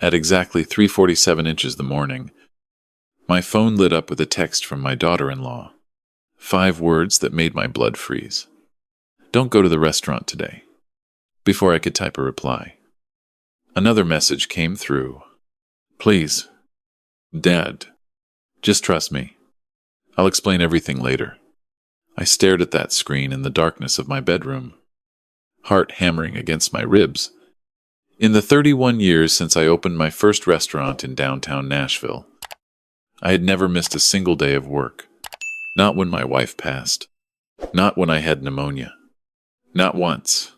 At exactly 3:47 inches the morning, my phone lit up with a text from my daughter-in-law. 5 words that made my blood freeze. Don't go to the restaurant today. Before I could type a reply, another message came through. Please, Dad, just trust me. I'll explain everything later. I stared at that screen in the darkness of my bedroom, heart hammering against my ribs. In the 31 years since I opened my first restaurant in downtown Nashville, I had never missed a single day of work. Not when my wife passed. Not when I had pneumonia. Not once.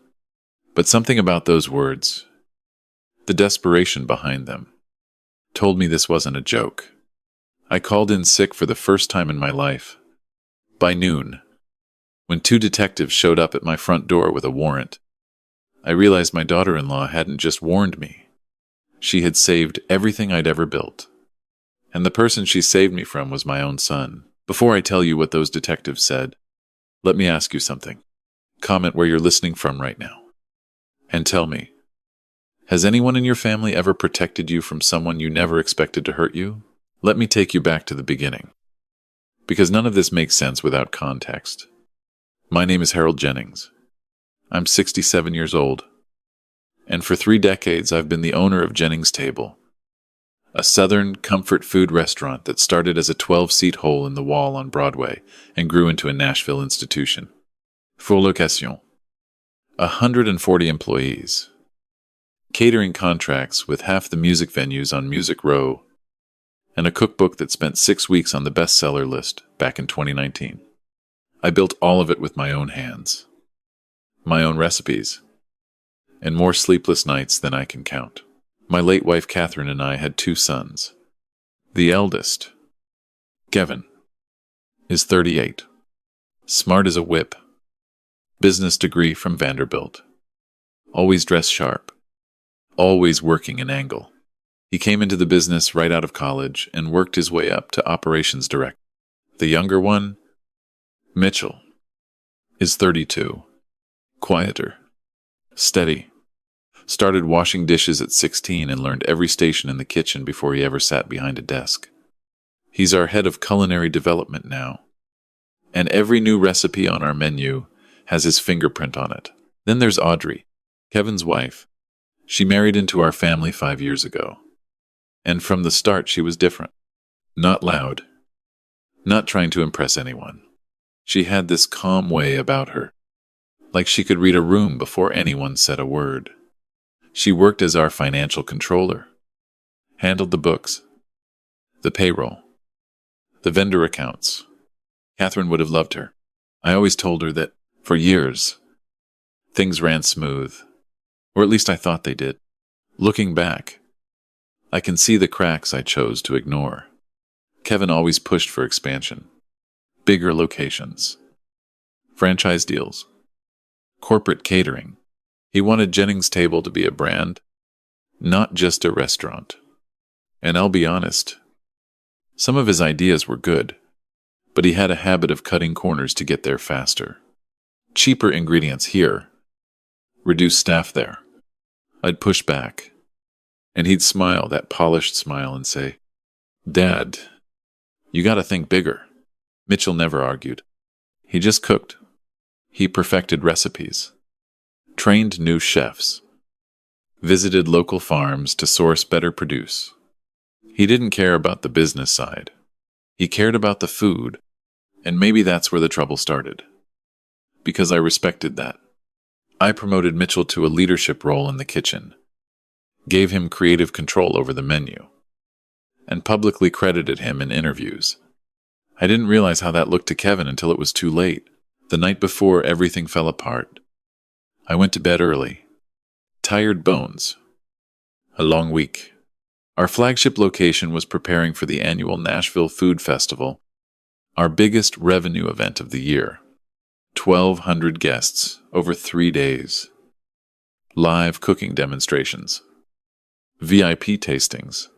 But something about those words, the desperation behind them, told me this wasn't a joke. I called in sick for the first time in my life. By noon, when 2 detectives showed up at my front door with a warrant, I realized my daughter-in-law hadn't just warned me. She had saved everything I'd ever built. And the person she saved me from was my own son. Before I tell you what those detectives said, let me ask you something. Comment where you're listening from right now. And tell me, has anyone in your family ever protected you from someone you never expected to hurt you? Let me take you back to the beginning, because none of this makes sense without context. My name is Harold Jennings. I'm 67 years old, and for 3 decades I've been the owner of Jennings Table, a southern comfort food restaurant that started as a 12-seat hole in the wall on Broadway and grew into a Nashville institution. Full location. 140 employees. Catering contracts with half the music venues on Music Row, and a cookbook that spent 6 weeks on the bestseller list back in 2019. I built all of it with my own hands, my own recipes, and more sleepless nights than I can count. My late wife Catherine and I had 2 sons. The eldest, Kevin, is 38, smart as a whip, business degree from Vanderbilt, always dressed sharp, always working an angle. He came into the business right out of college and worked his way up to operations director. The younger one, Mitchell, is 32, quieter, steady, started washing dishes at 16 and learned every station in the kitchen before he ever sat behind a desk. He's our head of culinary development now, and every new recipe on our menu has his fingerprint on it. Then there's Audrey, Kevin's wife. She married into our family 5 years ago. And from the start, she was different. Not loud. Not trying to impress anyone. She had this calm way about her, like she could read a room before anyone said a word. She worked as our financial controller, handled the books, the payroll, the vendor accounts. Catherine would have loved her. I always told her that, for years, things ran smooth, or at least I thought they did. Looking back, I can see the cracks I chose to ignore. Kevin always pushed for expansion, bigger locations, franchise deals, corporate catering. He wanted Jennings Table to be a brand, not just a restaurant. And I'll be honest, some of his ideas were good, but he had a habit of cutting corners to get there faster. Cheaper ingredients here, reduced staff there. I'd push back, and he'd smile that polished smile and say, "Dad, you gotta think bigger." Mitchell never argued. He just cooked. He perfected recipes, trained new chefs, visited local farms to source better produce. He didn't care about the business side. He cared about the food, and maybe that's where the trouble started. Because I respected that. I promoted Mitchell to a leadership role in the kitchen, gave him creative control over the menu, and publicly credited him in interviews. I didn't realize how that looked to Kevin until it was too late. The night before everything fell apart, I went to bed early. Tired bones. A long week. Our flagship location was preparing for the annual Nashville Food Festival, our biggest revenue event of the year. 1,200 guests over 3 days. Live cooking demonstrations. VIP tastings.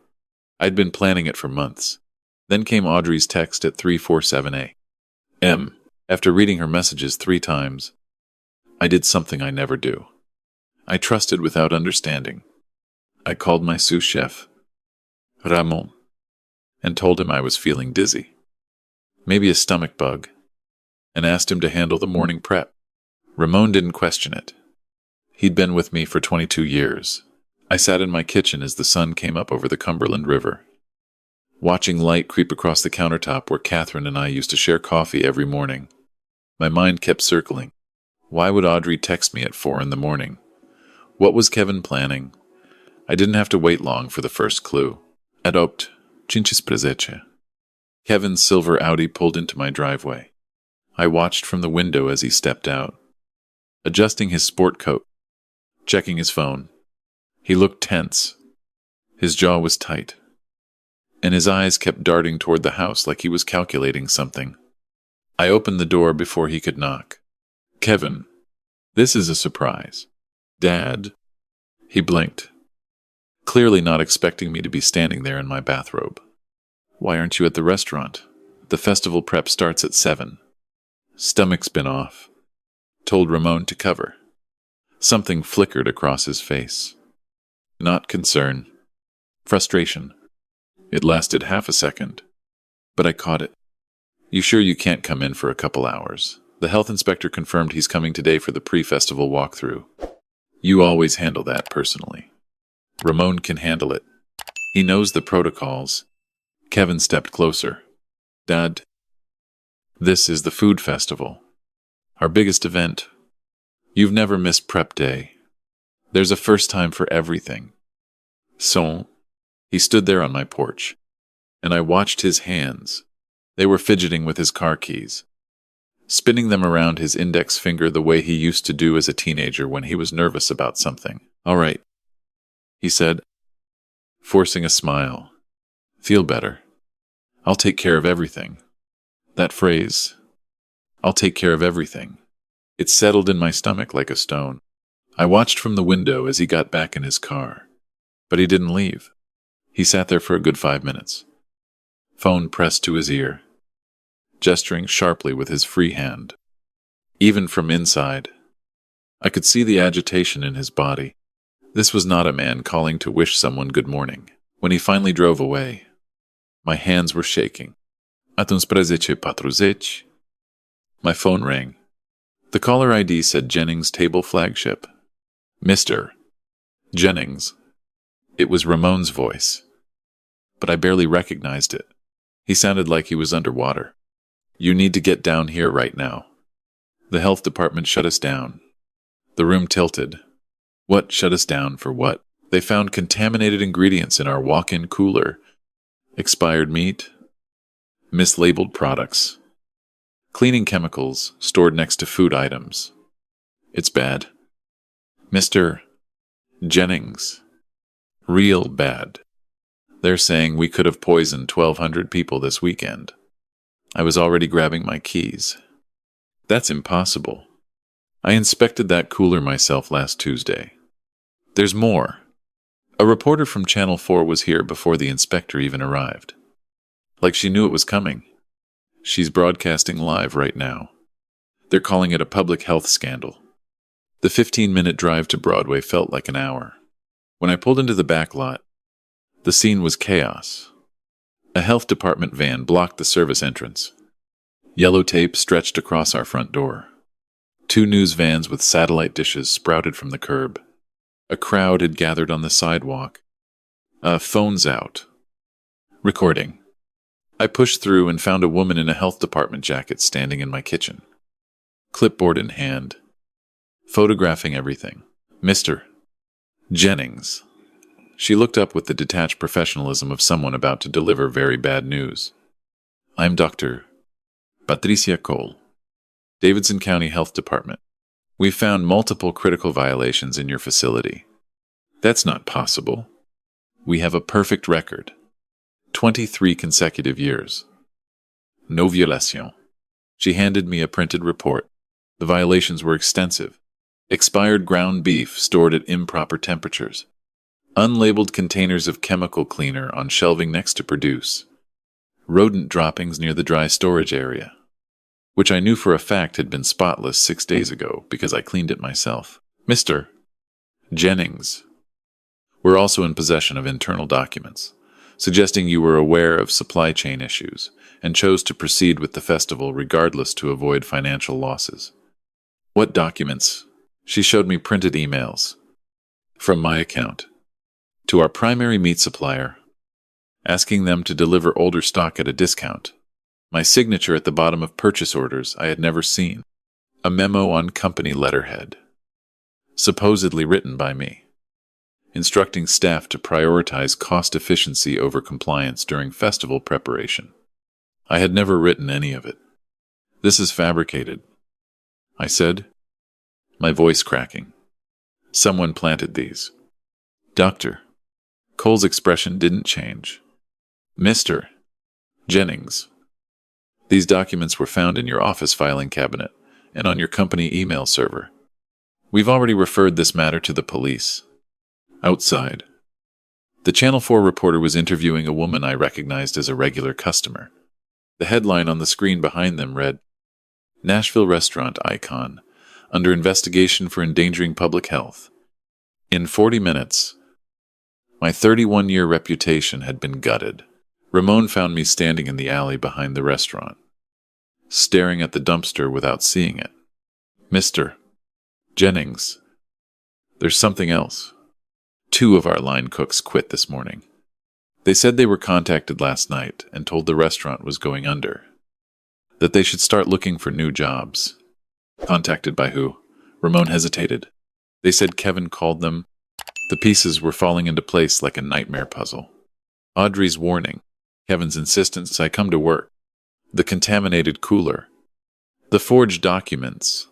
I'd been planning it for months. Then came Audrey's text at 3:47 a.m. After reading her messages 3 times, I did something I never do. I trusted without understanding. I called my sous chef, Ramon, and told him I was feeling dizzy, maybe a stomach bug, and asked him to handle the morning prep. Ramon didn't question it. He'd been with me for 22 years. I sat in my kitchen as the sun came up over the Cumberland River, watching light creep across the countertop where Catherine and I used to share coffee every morning. My mind kept circling. Why would Audrey text me at 4 in the morning? What was Kevin planning? I didn't have to wait long for the first clue. Adopt, cincis prezeche. Kevin's silver Audi pulled into my driveway. I watched from the window as he stepped out, adjusting his sport coat, checking his phone. He looked tense. His jaw was tight, and his eyes kept darting toward the house like he was calculating something. I opened the door before he could knock. Kevin, this is a surprise. Dad? He blinked, clearly not expecting me to be standing there in my bathrobe. Why aren't you at the restaurant? The festival prep starts at 7. Stomach's been off. Told Ramon to cover. Something flickered across his face. Not concern. Frustration. It lasted half a second, but I caught it. You sure you can't come in for a couple hours? The health inspector confirmed he's coming today for the pre-festival walkthrough. You always handle that personally. Ramon can handle it. He knows the protocols. Kevin stepped closer. Dad, this is the food festival. Our biggest event. You've never missed prep day. There's a first time for everything. So, he stood there on my porch, and I watched his hands. They were fidgeting with his car keys, spinning them around his index finger the way he used to do as a teenager when he was nervous about something. All right, he said, forcing a smile. Feel better. I'll take care of everything. That phrase, I'll take care of everything. It settled in my stomach like a stone. I watched from the window as he got back in his car, but he didn't leave. He sat there for a good 5 minutes, phone pressed to his ear, gesturing sharply with his free hand. Even from inside, I could see the agitation in his body. This was not a man calling to wish someone good morning. When he finally drove away, my hands were shaking. Atunci prezeche patruzeci. My phone rang. The caller ID said Jennings Table flagship. Mr. Jennings. It was Ramon's voice, but I barely recognized it. He sounded like he was underwater. You need to get down here right now. The health department shut us down. The room tilted. What shut us down for what? They found contaminated ingredients in our walk-in cooler. Expired meat. Mislabeled products. Cleaning chemicals stored next to food items. It's bad. Mr. Jennings. Real bad. They're saying we could have poisoned 1,200 people this weekend. I was already grabbing my keys. That's impossible. I inspected that cooler myself last Tuesday. There's more. A reporter from Channel 4 was here before the inspector even arrived. Like she knew it was coming. She's broadcasting live right now. They're calling it a public health scandal. The 15-minute drive to Broadway felt like an hour. When I pulled into the back lot, the scene was chaos. A health department van blocked the service entrance. Yellow tape stretched across our front door. 2 news vans with satellite dishes sprouted from the curb. A crowd had gathered on the sidewalk. Phones out. Recording. I pushed through and found a woman in a health department jacket standing in my kitchen, clipboard in hand, photographing everything. Mr. Jennings. She looked up with the detached professionalism of someone about to deliver very bad news. I'm Dr. Patricia Cole, Davidson County Health Department. We found multiple critical violations in your facility. That's not possible. We have a perfect record. 23 consecutive years. No violation. She handed me a printed report. The violations were extensive. Expired ground beef stored at improper temperatures. Unlabeled containers of chemical cleaner on shelving next to produce. Rodent droppings near the dry storage area, which I knew for a fact had been spotless 6 days ago because I cleaned it myself. Mr. Jennings. were also in possession of internal documents, suggesting you were aware of supply chain issues and chose to proceed with the festival regardless to avoid financial losses. What documents? She showed me printed emails from my account to our primary meat supplier, asking them to deliver older stock at a discount. My signature at the bottom of purchase orders I had never seen. A memo on company letterhead, supposedly written by me, instructing staff to prioritize cost efficiency over compliance during festival preparation. I had never written any of it. This is fabricated, I said, my voice cracking. Someone planted these. Doctor. Cole's expression didn't change. Mr. Jennings. These documents were found in your office filing cabinet and on your company email server. We've already referred this matter to the police. Outside, the Channel 4 reporter was interviewing a woman I recognized as a regular customer. The headline on the screen behind them read, Nashville restaurant icon, under investigation for endangering public health. In 40 minutes, my 31-year reputation had been gutted. Ramon found me standing in the alley behind the restaurant, staring at the dumpster without seeing it. Mr. Jennings, there's something else. 2 of our line cooks quit this morning. They said they were contacted last night and told the restaurant was going under, that they should start looking for new jobs. Contacted by who? Ramon hesitated. They said Kevin called them. The pieces were falling into place like a nightmare puzzle. Audrey's warning, Kevin's insistence I come to work, the contaminated cooler, the forged documents,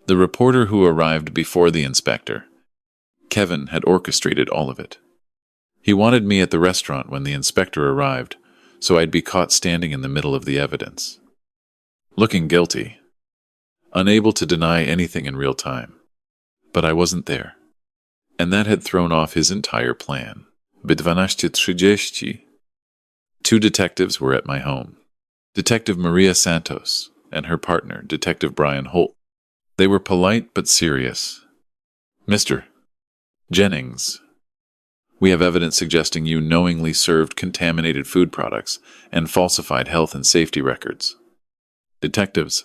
the reporter who arrived before the inspector. Kevin had orchestrated all of it. He wanted me at the restaurant when the inspector arrived, so I'd be caught standing in the middle of the evidence, looking guilty, unable to deny anything in real time. But I wasn't there, and that had thrown off his entire plan. Betrayal. 2 detectives were at my home. Detective Maria Santos and her partner, Detective Brian Holt. They were polite but serious. Mr. Jennings, we have evidence suggesting you knowingly served contaminated food products and falsified health and safety records. Detectives,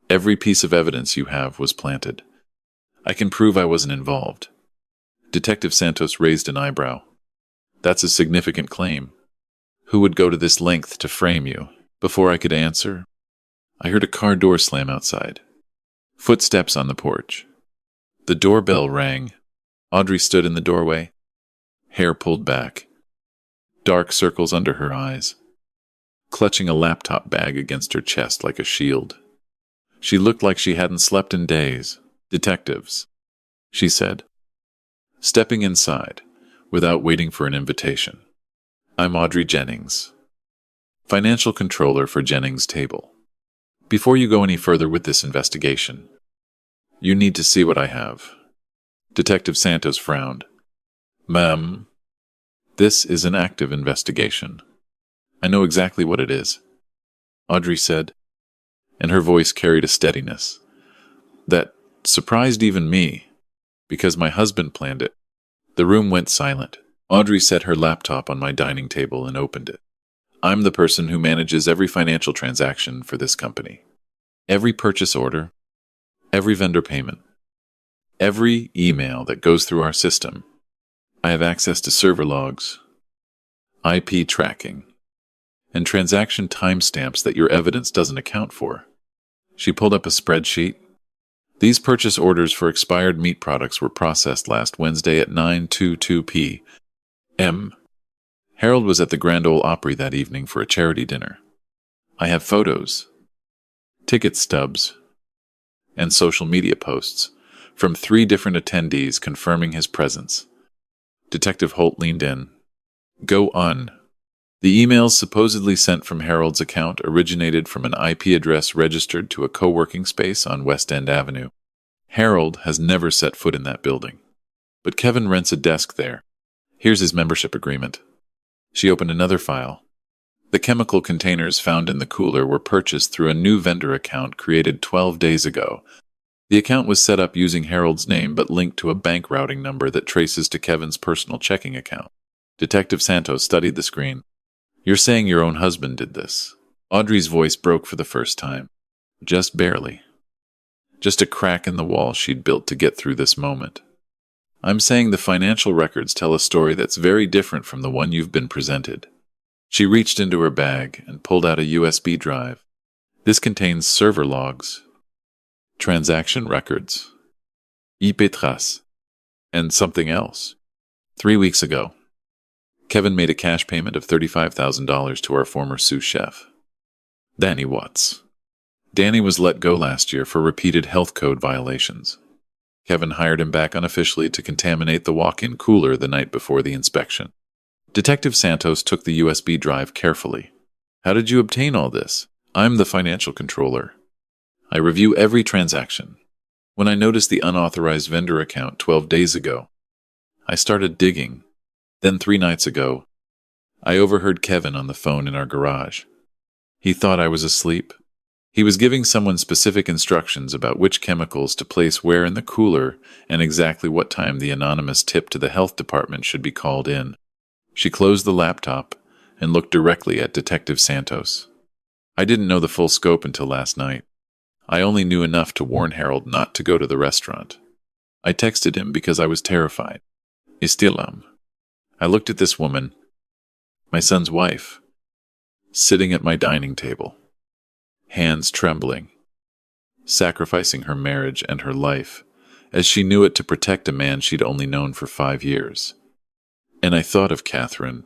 every piece of evidence you have was planted. I can prove I wasn't involved. Detective Santos raised an eyebrow. That's a significant claim. Who would go to this length to frame you? Before I could answer, I heard a car door slam outside. Footsteps on the porch. The doorbell rang. Audrey stood in the doorway, hair pulled back, dark circles under her eyes, clutching a laptop bag against her chest like a shield. She looked like she hadn't slept in days. Detectives, she said, stepping inside without waiting for an invitation. I'm Audrey Jennings, financial controller for Jennings Table. Before you go any further with this investigation, you need to see what I have. Detective Santos frowned. Ma'am, this is an active investigation. I know exactly what it is, Audrey said, and her voice carried a steadiness that surprised even me, because my husband planned it. The room went silent. Audrey set her laptop on my dining table and opened it. I'm the person who manages every financial transaction for this company. Every purchase order, every vendor payment, every email that goes through our system. I have access to server logs, IP tracking, and transaction timestamps that your evidence doesn't account for. She pulled up a spreadsheet. These purchase orders for expired meat products were processed last Wednesday at 9:22 p.m. Harold was at the Grand Ole Opry that evening for a charity dinner. I have photos, ticket stubs, and social media posts from 3 different attendees confirming his presence. Detective Holt leaned in. Go on. The emails supposedly sent from Harold's account originated from an IP address registered to a co-working space on West End Avenue. Harold has never set foot in that building, but Kevin rents a desk there. Here's his membership agreement. She opened another file. The chemical containers found in the cooler were purchased through a new vendor account created 12 days ago. The account was set up using Harold's name but linked to a bank routing number that traces to Kevin's personal checking account. Detective Santos studied the screen. "You're saying your own husband did this?" Audrey's voice broke for the first time. Just barely. Just a crack in the wall she'd built to get through this moment. "I'm saying the financial records tell a story that's very different from the one you've been presented." She reached into her bag and pulled out a USB drive. "This contains server logs, transaction records, IP traces, and something else. 3 weeks ago, Kevin made a cash payment of $35,000 to our former sous chef, Danny Watts. Danny was let go last year for repeated health code violations. Kevin hired him back unofficially to contaminate the walk-in cooler the night before the inspection." Detective Santos took the USB drive carefully. "How did you obtain all this?" "I'm the financial controller. I review every transaction. When I noticed the unauthorized vendor account 12 days ago, I started digging. Then 3 nights ago, I overheard Kevin on the phone in our garage. He thought I was asleep. He was giving someone specific instructions about which chemicals to place where in the cooler and exactly what time the anonymous tip to the health department should be called in." She closed the laptop and looked directly at Detective Santos. "I didn't know the full scope until last night. I only knew enough to warn Harold not to go to the restaurant. I texted him because I was terrified. I still am. I looked at this woman, my son's wife, sitting at my dining table, hands trembling, sacrificing her marriage and her life, as she knew it to protect a man she'd only known for 5 years. And I thought of Catherine,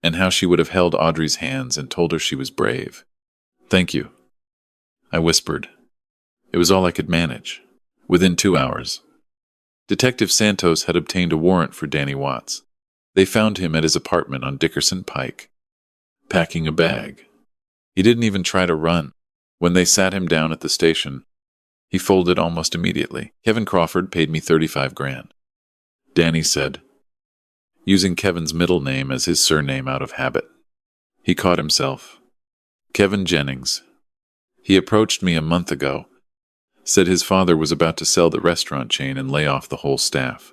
and how she would have held Audrey's hands and told her she was brave. Thank you, I whispered. It was all I could manage. Within 2 hours, Detective Santos had obtained a warrant for Danny Watts. They found him at his apartment on Dickerson Pike, packing a bag. He didn't even try to run. When they sat him down at the station, he folded almost immediately. "Kevin Crawford paid me 35 grand. Danny said, using Kevin's middle name as his surname out of habit. He caught himself. "Kevin Jennings. He approached me a month ago. Said his father was about to sell the restaurant chain and lay off the whole staff.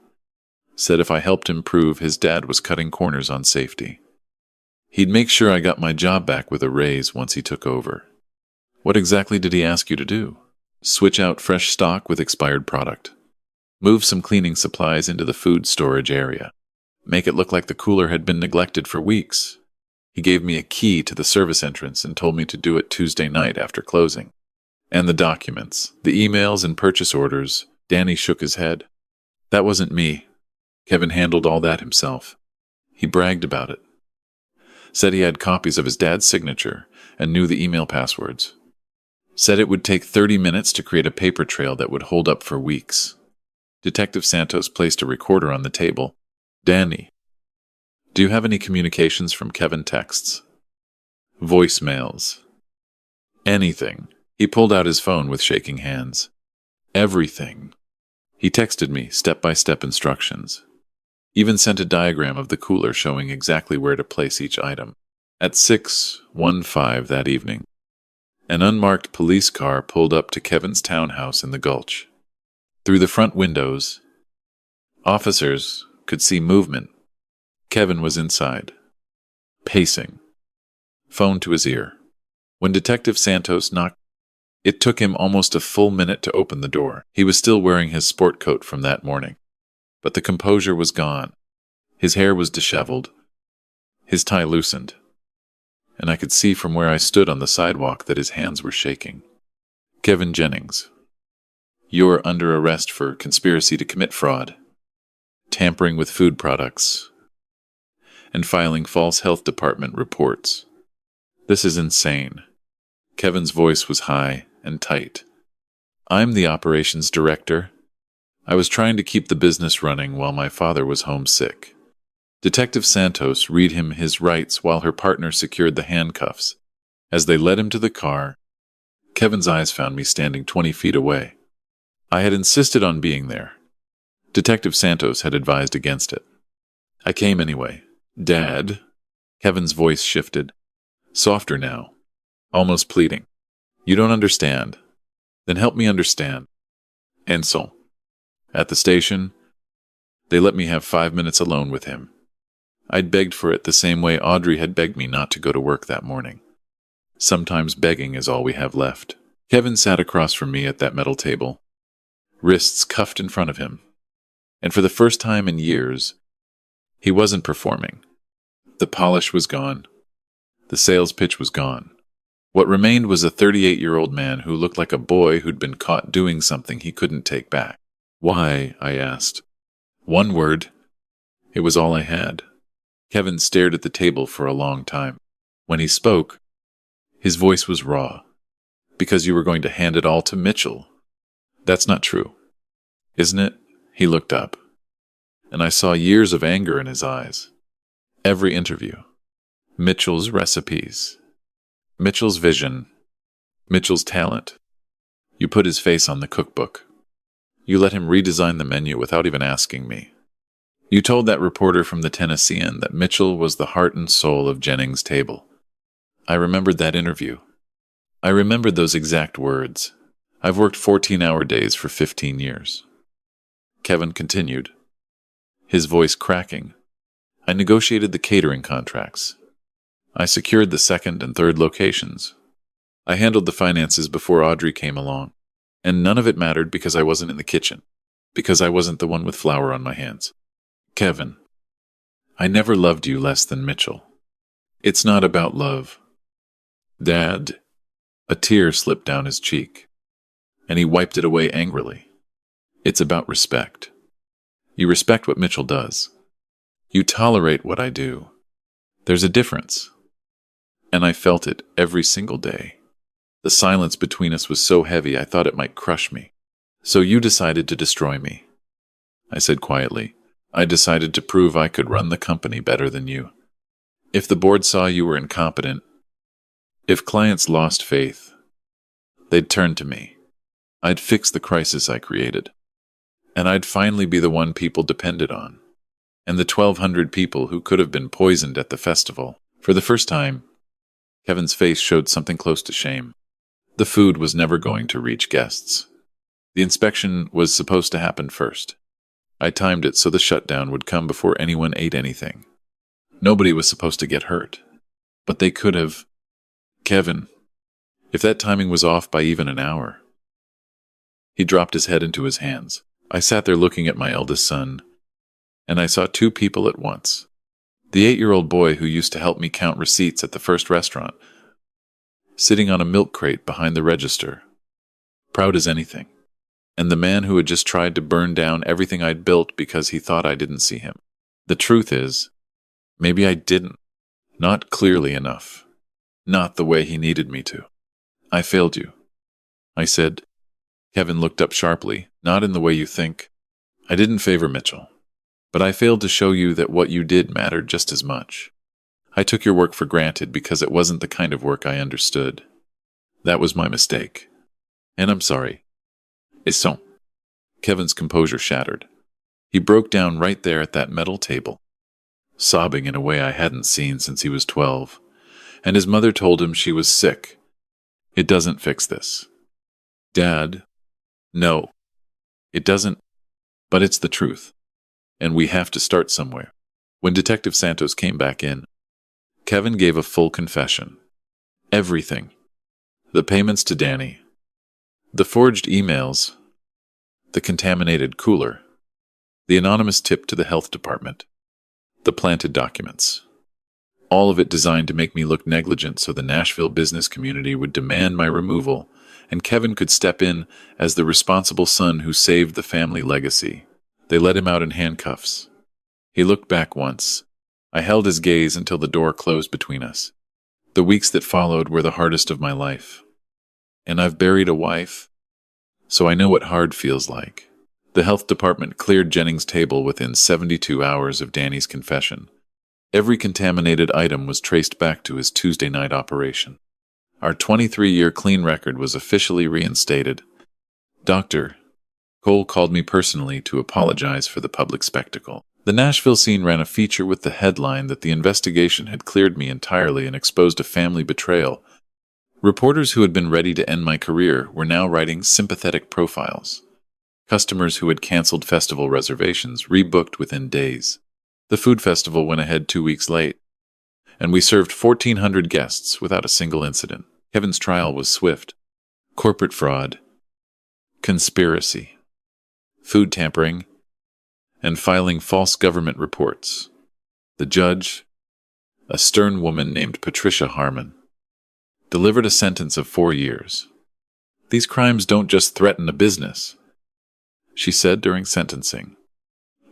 Said if I helped him prove his dad was cutting corners on safety, he'd make sure I got my job back with a raise once he took over." "What exactly did he ask you to do?" "Switch out fresh stock with expired product. Move some cleaning supplies into the food storage area. Make it look like the cooler had been neglected for weeks. He gave me a key to the service entrance and told me to do it Tuesday night after closing. And the documents, the emails and purchase orders." Danny shook his head. "That wasn't me. Kevin handled all that himself. He bragged about it. Said he had copies of his dad's signature and knew the email passwords. Said it would take 30 minutes to create a paper trail that would hold up for weeks." Detective Santos placed a recorder on the table. "Danny, do you have any communications from Kevin texts? Voicemails? Anything?" He pulled out his phone with shaking hands. "Everything. He texted me step-by-step instructions. Even sent a diagram of the cooler showing exactly where to place each item." At 6:15 that evening, an unmarked police car pulled up to Kevin's townhouse in the Gulch. Through the front windows, officers could see movement. Kevin was inside, pacing, phone to his ear. When Detective Santos knocked, it took him almost a full minute to open the door. He was still wearing his sport coat from that morning, but the composure was gone. His hair was disheveled, his tie loosened, and I could see from where I stood on the sidewalk that his hands were shaking. "Kevin Jennings, you're under arrest for conspiracy to commit fraud, tampering with food products, and filing false health department reports. This is insane." Kevin's voice was high and tight. "I'm the operations director. I was trying to keep the business running while my father was homesick." Detective Santos read him his rights while her partner secured the handcuffs. As they led him to the car, Kevin's eyes found me standing 20 feet away. I had insisted on being there. Detective Santos had advised against it. "I came anyway." "Dad?" Kevin's voice shifted, softer now, almost pleading. "You don't understand. Then help me understand. And so, at the station, they let me have 5 minutes alone with him. I'd begged for it the same way Audrey had begged me not to go to work that morning. Sometimes begging is all we have left. Kevin sat across from me at that metal table, wrists cuffed in front of him. And for the first time in years, he wasn't performing. The polish was gone. The sales pitch was gone. What remained was a 38-year-old man who looked like a boy who'd been caught doing something he couldn't take back. Why? I asked. One word. It was all I had. Kevin stared at the table for a long time. When he spoke, his voice was raw. Because you were going to hand it all to Mitchell. That's not true. Isn't it? He looked up. And I saw years of anger in his eyes. Every interview. Mitchell's recipes. Mitchell's vision. Mitchell's talent. You put his face on the cookbook. You let him redesign the menu without even asking me. You told that reporter from the Tennessean that Mitchell was the heart and soul of Jennings Table. I remembered that interview. I remembered those exact words. I've worked 14-hour days for 15 years. Kevin continued, his voice cracking. I negotiated the catering contracts. I secured the second and third locations. I handled the finances before Audrey came along. And none of it mattered because I wasn't in the kitchen. Because I wasn't the one with flour on my hands. Kevin, I never loved you less than Mitchell. It's not about love. Dad, a tear slipped down his cheek, and he wiped it away angrily. It's about respect. You respect what Mitchell does. You tolerate what I do. There's a difference. And I felt it every single day. The silence between us was so heavy I thought it might crush me. So you decided to destroy me. I said quietly, I decided to prove I could run the company better than you. If the board saw you were incompetent, if clients lost faith, they'd turn to me. I'd fix the crisis I created. And I'd finally be the one people depended on. And the 1,200 people who could have been poisoned at the festival. For the first time, Kevin's face showed something close to shame. The food was never going to reach guests. The inspection was supposed to happen first. I timed it so the shutdown would come before anyone ate anything. Nobody was supposed to get hurt. But they could have. Kevin, if that timing was off by even an hour. He dropped his head into his hands. I sat there looking at my eldest son, and I saw two people at once. The 8-year-old boy who used to help me count receipts at the first restaurant, sitting on a milk crate behind the register, proud as anything. And the man who had just tried to burn down everything I'd built because he thought I didn't see him. The truth is, maybe I didn't. Not clearly enough. Not the way he needed me to. I failed you. I said. Kevin looked up sharply. Not in the way you think. I didn't favor Mitchell. But I failed to show you that what you did mattered just as much. I took your work for granted because it wasn't the kind of work I understood. That was my mistake. And I'm sorry. Et so. Kevin's composure shattered. He broke down right there at that metal table, sobbing in a way I hadn't seen since he was 12. And his mother told him she was sick. It doesn't fix this. Dad, no. It doesn't, but it's the truth. And we have to start somewhere. When Detective Santos came back in, Kevin gave a full confession. Everything. The payments to Danny. The forged emails. The contaminated cooler. The anonymous tip to the health department. The planted documents. All of it designed to make me look negligent so the Nashville business community would demand my removal, and Kevin could step in as the responsible son who saved the family legacy. They let him out in handcuffs. He looked back once. I held his gaze until the door closed between us. The weeks that followed were the hardest of my life. And I've buried a wife, so I know what hard feels like. The health department cleared Jennings Table within 72 hours of Danny's confession. Every contaminated item was traced back to his Tuesday night operation. Our 23-year clean record was officially reinstated. Dr. Cole called me personally to apologize for the public spectacle. The Nashville scene ran a feature with the headline that the investigation had cleared me entirely and exposed a family betrayal. Reporters who had been ready to end my career were now writing sympathetic profiles. Customers who had canceled festival reservations rebooked within days. The food festival went ahead 2 weeks late, and we served 1,400 guests without a single incident. Kevin's trial was swift. Corporate fraud, conspiracy, food tampering, and filing false government reports. The judge, a stern woman named Patricia Harmon, delivered a sentence of 4 years. "These crimes don't just threaten a business," she said during sentencing.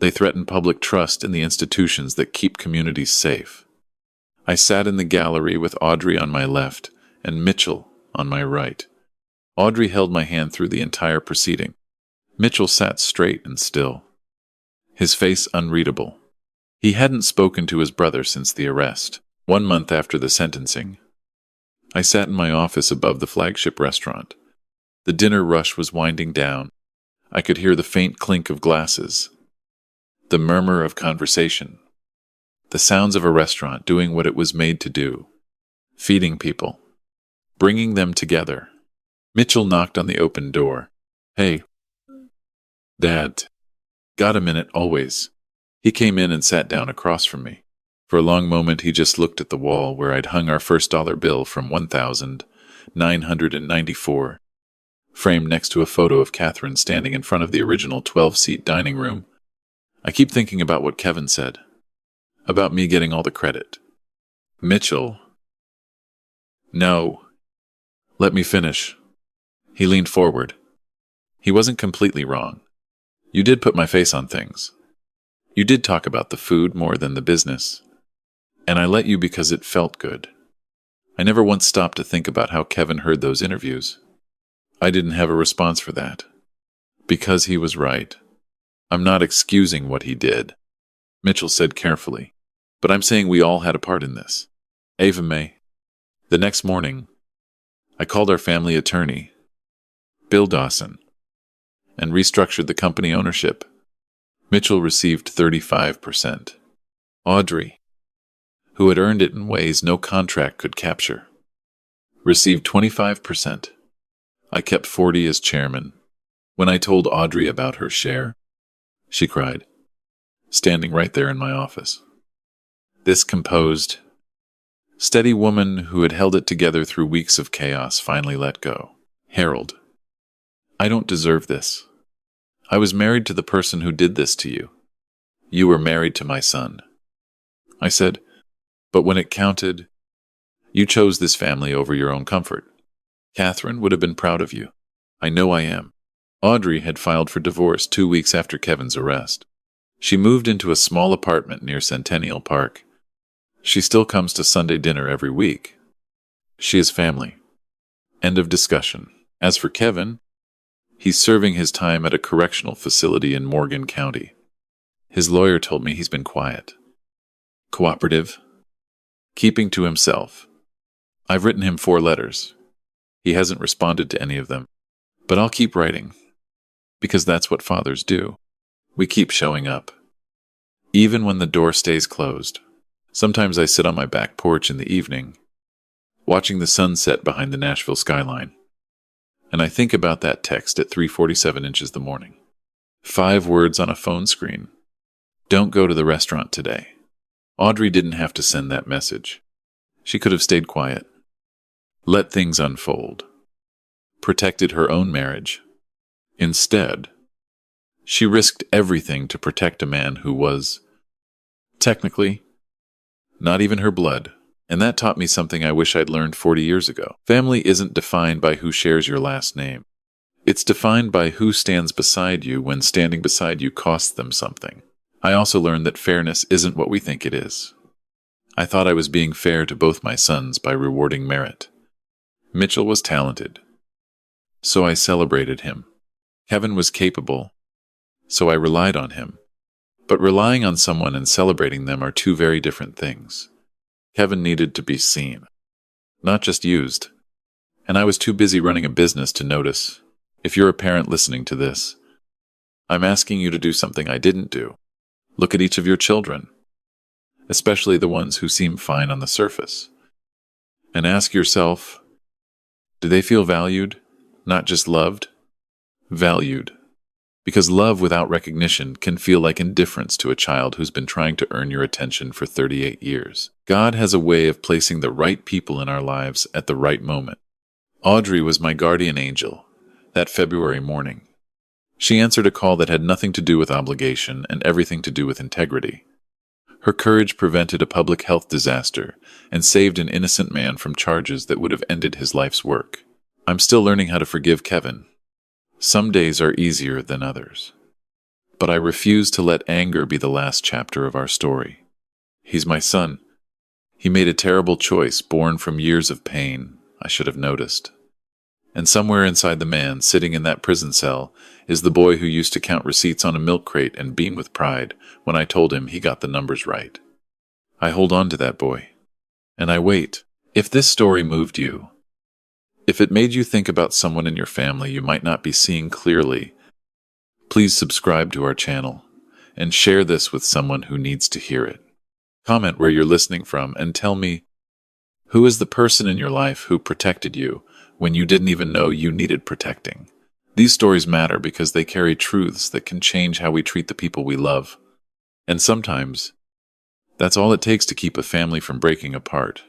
"They threaten public trust in the institutions that keep communities safe." I sat in the gallery with Audrey on my left and Mitchell on my right. Audrey held my hand through the entire proceeding. Mitchell sat straight and still, his face unreadable. He hadn't spoken to his brother since the arrest. 1 month after the sentencing, I sat in my office above the flagship restaurant. The dinner rush was winding down. I could hear the faint clink of glasses, the murmur of conversation, the sounds of a restaurant doing what it was made to do, feeding people, bringing them together. Mitchell knocked on the open door. "Hey, Dad. Got a minute, always." He came in and sat down across from me. For a long moment he just looked at the wall where I'd hung our first dollar bill from 1,994, framed next to a photo of Catherine standing in front of the original 12-seat dining room. "I keep thinking about what Kevin said, about me getting all the credit." "Mitchell." "No. Let me finish." He leaned forward. He wasn't completely wrong. You did put my face on things. You did talk about the food more than the business. And I let you because it felt good. I never once stopped to think about how Kevin heard those interviews. I didn't have a response for that. Because he was right. I'm not excusing what he did, Mitchell said carefully. But I'm saying we all had a part in this. Ava May. The next morning, I called our family attorney, Bill Dawson, and restructured the company ownership. Mitchell received 35%. Audrey, who had earned it in ways no contract could capture, received 25%. I kept 40 as chairman. When I told Audrey about her share, she cried, standing right there in my office. This composed, steady woman who had held it together through weeks of chaos finally let go. "Harold, I don't deserve this. I was married to the person who did this to you. You were married to my son." I said, "But when it counted, you chose this family over your own comfort. Catherine would have been proud of you. I know I am." Audrey had filed for divorce 2 weeks after Kevin's arrest. She moved into a small apartment near Centennial Park. She still comes to Sunday dinner every week. She is family. End of discussion. As for Kevin, he's serving his time at a correctional facility in Morgan County. His lawyer told me he's been quiet, cooperative, keeping to himself. I've written him 4 letters. He hasn't responded to any of them. But I'll keep writing, because that's what fathers do. We keep showing up, even when the door stays closed. Sometimes I sit on my back porch in the evening, watching the sunset behind the Nashville skyline, and I think about that text at 3:47 inches the morning. 5 words on a phone screen. Don't go to the restaurant today. Audrey didn't have to send that message. She could have stayed quiet, let things unfold, protected her own marriage. Instead, she risked everything to protect a man who was, technically, not even her blood. And that taught me something I wish I'd learned 40 years ago. Family isn't defined by who shares your last name. It's defined by who stands beside you when standing beside you costs them something. I also learned that fairness isn't what we think it is. I thought I was being fair to both my sons by rewarding merit. Mitchell was talented, so I celebrated him. Kevin was capable, so I relied on him. But relying on someone and celebrating them are 2 very different things. Kevin needed to be seen, not just used. And I was too busy running a business to notice. If you're a parent listening to this, I'm asking you to do something I didn't do. Look at each of your children, especially the ones who seem fine on the surface, and ask yourself, do they feel valued, not just loved? Valued. Because love without recognition can feel like indifference to a child who's been trying to earn your attention for 38 years. God has a way of placing the right people in our lives at the right moment. Audrey was my guardian angel that February morning. She answered a call that had nothing to do with obligation and everything to do with integrity. Her courage prevented a public health disaster and saved an innocent man from charges that would have ended his life's work. I'm still learning how to forgive Kevin. Some days are easier than others. But I refuse to let anger be the last chapter of our story. He's my son. He made a terrible choice born from years of pain I should have noticed. And somewhere inside the man sitting in that prison cell is the boy who used to count receipts on a milk crate and beam with pride when I told him he got the numbers right. I hold on to that boy. And I wait. If this story moved you, if it made you think about someone in your family you might not be seeing clearly, please subscribe to our channel and share this with someone who needs to hear it. Comment where you're listening from and tell me, who is the person in your life who protected you when you didn't even know you needed protecting? These stories matter because they carry truths that can change how we treat the people we love. And sometimes, that's all it takes to keep a family from breaking apart.